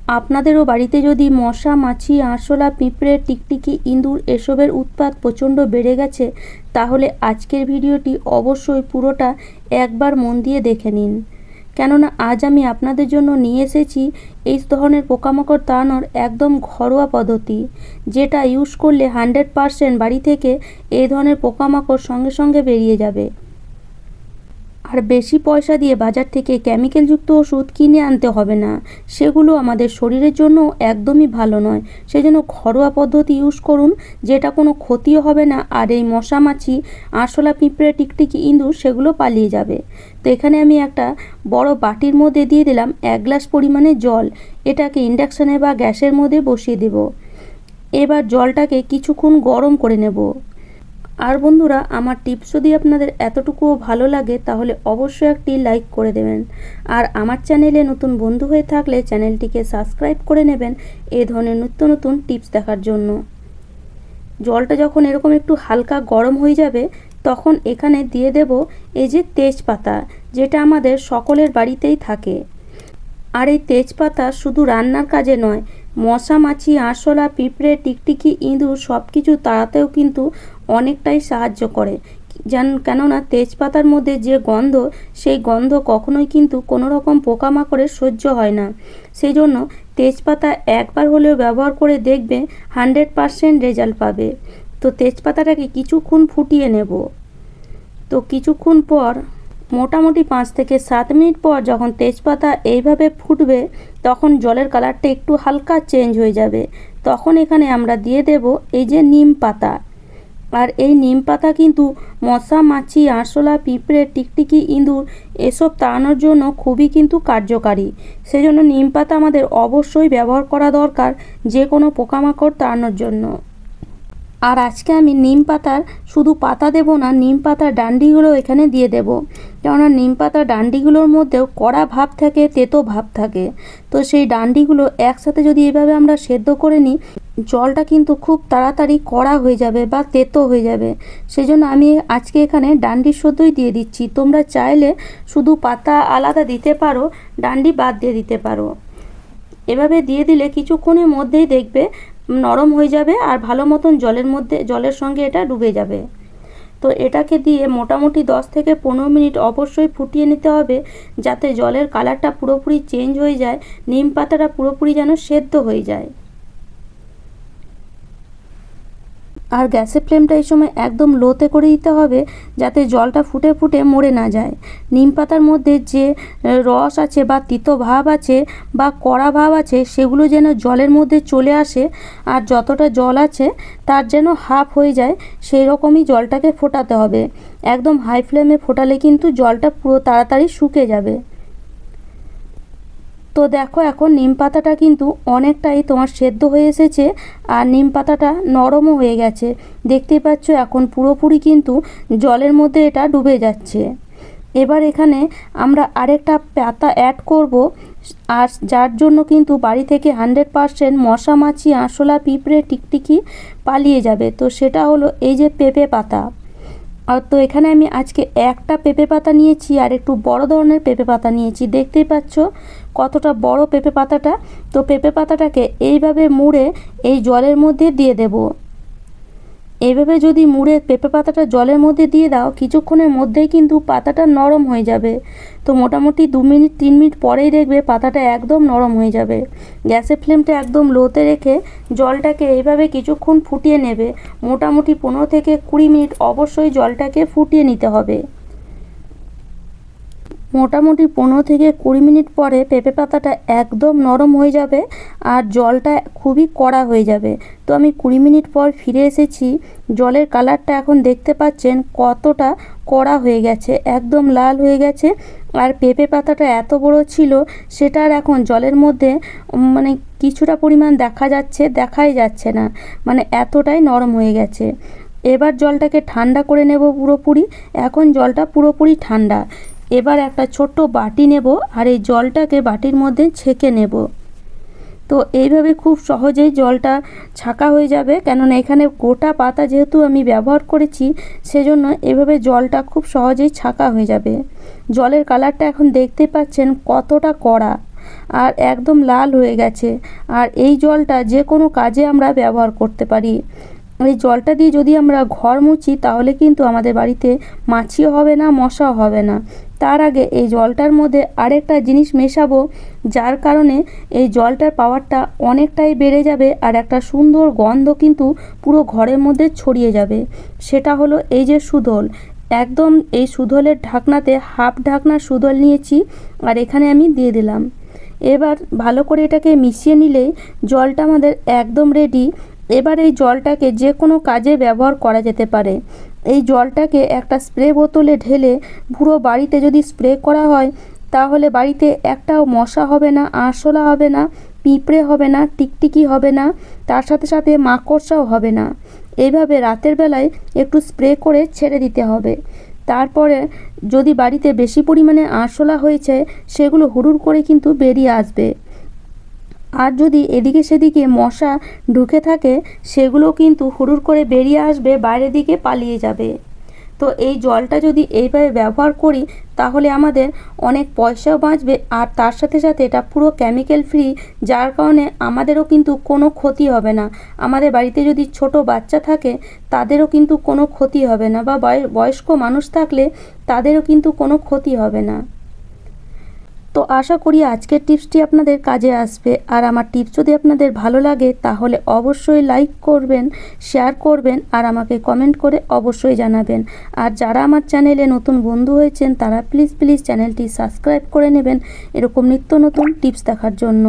আপনাদেরও বাড়িতে যদি মশা, মাছি, আরশোলা, পিঁপড়ে, টিকটিকি, ইঁদুর এসবের উৎপাত প্রচণ্ড বেড়ে গেছে, তাহলে আজকের ভিডিওটি অবশ্যই পুরোটা একবার মন দিয়ে দেখে নিন। কেননা আজ আমি আপনাদের জন্য নিয়ে এসেছি এই ধরনের পোকামাকড় তাড়ানোর একদম ঘরোয়া পদ্ধতি, যেটা ইউজ করলে 100% বাড়ি থেকে এই ধরনের পোকামাকড় সঙ্গে সঙ্গে বেরিয়ে যাবে। আর বেশি পয়সা দিয়ে বাজার থেকে কেমিক্যালযুক্ত ওষুধ কিনে আনতে হবে না, সেগুলো আমাদের শরীরের জন্য একদমই ভালো নয়। সেজন্য ঘরোয়া পদ্ধতি ইউজ করুন, যেটা কোনো ক্ষতিও হবে না, আর এই মশা, মাছি, আরশোলা, পিঁপড়ে, টিকটিকি, ইঁদুর সেগুলো পালিয়ে যাবে। তো এখানে আমি একটা বড় বাটির মধ্যে দিয়ে দিলাম 1 গ্লাস পরিমাণে জল। এটাকে ইন্ডাকশানে বা গ্যাসের মধ্যে বসিয়ে দেব। এবার জলটাকে কিছুক্ষণ গরম করে নেব। আর বন্ধুরা, আমার টিপস যদি আপনাদের এতটুকুও ভালো লাগে তাহলে অবশ্যই একটি লাইক করে দেবেন। আর আমার চ্যানেলে নতুন বন্ধু হয়ে থাকলে চ্যানেলটিকে সাবস্ক্রাইব করে নেবেন এই ধরনের নিত্য নতুন টিপস দেখার জন্য। জলটা যখন এরকম একটু হালকা গরম হয়ে যাবে, তখন এখানে দিয়ে দেব এই যে তেজপাতা, যেটা আমাদের সকলের বাড়িতেই থাকে। আর এই তেজপাতা শুধু রান্নার কাজে নয়, মশা, মাছি, আরশোলা, পিঁপড়ে, টিকটিকি, ইঁদুর সব কিছু তাড়াতেও কিন্তু অনেকটাই সাহায্য করে। কেননা তেজপাতার মধ্যে যে গন্ধ, সেই গন্ধ কখনোই কিন্তু কোনো রকম পোকামাকড়ের সহ্য হয় না। সেই জন্য তেজপাতা একবার হলেও ব্যবহার করে দেখবে 100% রেজাল্ট পাবে। তো তেজপাতাটাকে কিছুক্ষণ ফুটিয়ে নেব। তো কিছুক্ষণ পর, মোটামুটি 5 থেকে 7 মিনিট পর যখন তেজপাতা এইভাবে ফুটবে, তখন জলের কালারটা একটু হালকা চেঞ্জ হয়ে যাবে। তখন এখানে আমরা দিয়ে দেব এই যে নিম পাতা। আর এই নিম পাতা কিন্তু মশা, মাছি, আরশোলা, পিঁপড়ে, টিকটিকি, ইঁদুর এসব তাড়ানোর জন্য খুবই কিন্তু কার্যকারী। সেজন্য নিম পাতা আমাদের অবশ্যই ব্যবহার করা দরকার যে কোনো পোকামাকড় তাড়ানোর জন্য। আর আজকে আমি নিম পাতার শুধু পাতা দেব না, নিম পাতার ডান্ডিগুলো এখানে দিয়ে দেব। কেননা নিম পাতার ডান্ডিগুলোর মধ্যেও কড়া ভাব থাকে, তেতো ভাব থাকে। তো সেই ডান্ডিগুলো একসাথে যদি এভাবে আমরা সেদ্ধ করে নিই, জলটা কিন্তু খুব তাড়াতাড়ি কড়া হয়ে যাবে বা তেতো হয়ে যাবে। সেই জন্য আমি আজকে এখানে ডান্ডি শুদ্ধই দিয়ে দিচ্ছি। তোমরা চাইলে শুধু পাতা আলাদা দিতে পারো, ডান্ডি বাদ দিয়ে দিতে পারো। এভাবে দিয়ে দিলে কিছুক্ষণের মধ্যেই দেখবে নরম হয়ে যাবে আর ভালো মতন জলের সঙ্গে এটা ডুবে যাবে। তো এটাকে দিয়ে মোটামুটি 10 থেকে 15 মিনিট অবশ্যই ফুটিয়ে নিতে হবে, যাতে জলের কালারটা পুরোপুরি চেঞ্জ হয়ে যায়, নিম পাতাটা পুরোপুরি যেন সেদ্ধ হয়ে যায়। আর গ্যাসের ফ্লেমটা এই সময় একদম লোতে করে দিতে হবে, যাতে জলটা ফুটে ফুটে মরে না যায়। নিম পাতার মধ্যে যে রস আছে বা তিতো ভাব আছে বা কড়া ভাব আছে, সেগুলো যেন জলের মধ্যে চলে আসে। আর যতটা জল আছে তার যেন হাফ হয়ে যায়, সেই রকমই জলটাকে ফোটাতে হবে। একদম হাই ফ্লেমে ফোটালে কিন্তু জলটা পুরো তাড়াতাড়ি শুকে যাবে। তো দেখো, এখন নিম পাতাটা কিন্তু অনেকটাই তোমার সেদ্ধ হয়ে এসেছে আর নিম পাতাটা নরমও হয়ে গেছে। দেখতেই পাচ্ছ এখন পুরোপুরি কিন্তু জলের মধ্যে এটা ডুবে যাচ্ছে। এবার এখানে আমরা আরেকটা পাতা অ্যাড করব, আর যার জন্য কিন্তু বাড়ি থেকে 100% মশা, মাছি, আরশোলা, পিঁপড়ে, টিকটিকি পালিয়ে যাবে। তো সেটা হলো এই যে পেঁপে পাতা। আর তো এখানে আমি আজকে একটা পেঁপে পাতা নিয়েছি আর একটু বড় ধরনের পেঁপে পাতা নিয়েছি। দেখতেই পাচ্ছ কতটা বড় পেঁপে পাতাটা। তো পেঁপে পাতাটাকে এইভাবে মুড়ে এই জলের মধ্যে দিয়ে দেব। এইভাবে যদি মুড়ে পেঁপে পাতাটা জলের মধ্যে দিয়ে দাও, কিছুক্ষণের মধ্যেই কিন্তু পাতাটা নরম হয়ে যাবে। তো মোটামুটি 2 মিনিট 3 মিনিট পরেই দেখবে পাতাটা একদম নরম হয়ে যাবে। গ্যাসের ফ্লেমটা একদম লোতে রেখে জলটাকে এইভাবে কিছুক্ষণ ফুটিয়ে নেবে। মোটামুটি 15 থেকে 20 মিনিট অবশ্যই জলটাকে ফুটিয়ে নিতে হবে। মোটামুটি 15 থেকে 20 মিনিট পরে পেঁপে পাতাটা একদম নরম হয়ে যাবে আর জলটা খুবই কড়া হয়ে যাবে। তো আমি 20 মিনিট পর ফিরে এসেছি। জলের কালারটা এখন দেখতে পাচ্ছেন কতটা কড়া হয়ে গেছে, একদম লাল হয়ে গেছে। আর পেঁপে পাতাটা এত বড় ছিল, সেটা আর এখন জলের মধ্যে মানে কিছুটা পরিমাণ দেখাই যাচ্ছে না, মানে এতটাই নরম হয়ে গেছে। এবার জলটাকে ঠান্ডা করে নেব পুরোপুরি। এখন জলটা পুরোপুরি ঠান্ডা। এবার একটা ছোট্ট বাটি নেব আর এই জলটাকে বাটির মধ্যে ছেঁকে নেব। তো এইভাবে খুব সহজেই জলটা ছাঁকা হয়ে যাবে, কেননা এখানে গোটা পাতা যেহেতু আমি ব্যবহার করেছি, সেজন্য এভাবে জলটা খুব সহজেই ছাঁকা হয়ে যাবে। জলের কালারটা এখন দেখতে পাচ্ছেন কতটা কড়া। আর একদম লাল হয়ে গেছে। আর এই জলটা যে কোনো কাজে আমরা ব্যবহার করতে পারি। এই জলটা দিয়ে যদি আমরা ঘর মুছি তাহলে কিন্তু আমাদের বাড়িতে মাছিও হবে না, মশাও হবে না। তার আগে এই জলটার মধ্যে আরেকটা জিনিস মেশাবো, যার কারণে এই জলটার পাওয়ারটা অনেকটাই বেড়ে যাবে আর একটা সুন্দর গন্ধ কিন্তু পুরো ঘরের মধ্যে ছড়িয়ে যাবে। সেটা হলো এই যে সুদল। একদম এই সুদলের ঢাকনাতে হাফ ঢাকনা সুদল নিয়েছি আর এখানে আমি দিয়ে দিলাম। এবার ভালো করে এটাকে মিশিয়ে নিলেই জলটা আমাদের একদম রেডি। এবার এই জলটাকে যে কোনো কাজে ব্যবহার করা যেতে পারে। এই জলটাকে একটা স্প্রে বোতলে ঢেলে পুরো বাড়িতে যদি স্প্রে করা হয় তাহলে বাড়িতে একটাও মশা হবে না, আরশোলা হবে না, পিঁপড়ে হবে না, টিকটিকি হবে না, তার সাথে সাথে মাকড়সাও হবে না। এইভাবে রাতের বেলায় একটু স্প্রে করে ছেড়ে দিতে হবে। তারপরে যদি বাড়িতে বেশি পরিমাণে আরশোলা হয়েছে সেগুলো হুড়ুর করে কিন্তু বেরিয়ে আসবে। আর যদি এদিকে সেদিকে মশা ঢুকে থাকে সেগুলো কিন্তু হুড়ুর করে বেরিয়ে আসবে, বাইরের দিকে পালিয়ে যাবে। তো এই জলটা যদি এইভাবে ব্যবহার করি তাহলে আমাদের অনেক পয়সাও বাঁচবে আর তার সাথে সাথে এটা পুরো কেমিক্যাল ফ্রি, যার কারণে আমাদেরও কিন্তু কোনো ক্ষতি হবে না। আমাদের বাড়িতে যদি ছোট বাচ্চা থাকে তাদেরও কিন্তু কোনো ক্ষতি হবে না, বা বয়স্ক মানুষ থাকলে তাদেরও কিন্তু কোনো ক্ষতি হবে না। তো আশা করি আজকের টিপসটি আপনাদের কাজে আসবে। আর আমার টিপস যদি আপনাদের ভালো লাগে তাহলে অবশ্যই লাইক করবেন, শেয়ার করবেন আর আমাকে কমেন্ট করে অবশ্যই জানাবেন। আর যারা আমার চ্যানেলে নতুন বন্ধু হয়েছেন তারা প্লিজ চ্যানেলটি সাবস্ক্রাইব করে নেবেন এরকম নিত্য নতুন টিপস দেখার জন্য।